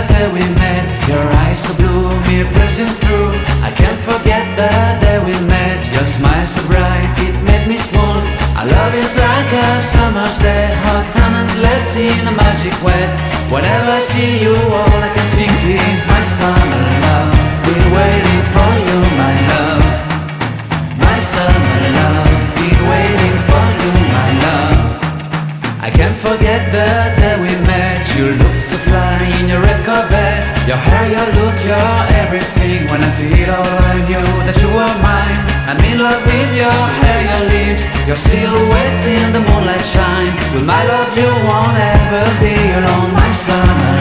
day we met. Your eyes so blue, me pressing through. I can't forget the day we met. Your smile so bright, it made me swoon. Our love is like a summer's day, hot and endless in a magic way. Whenever I see you, all I can think is my summer love. Been waiting for you, my love. My summer love. Been waiting for you, my love. I can't forget the day we met. You looked so fly in your red Corvette. Your hair, your look, your everything. When I see it all, I knew that you were mine. I'm in love with your hair, your lips, your silhouette in the moonlight shine. With my love you won't ever be alone, my summer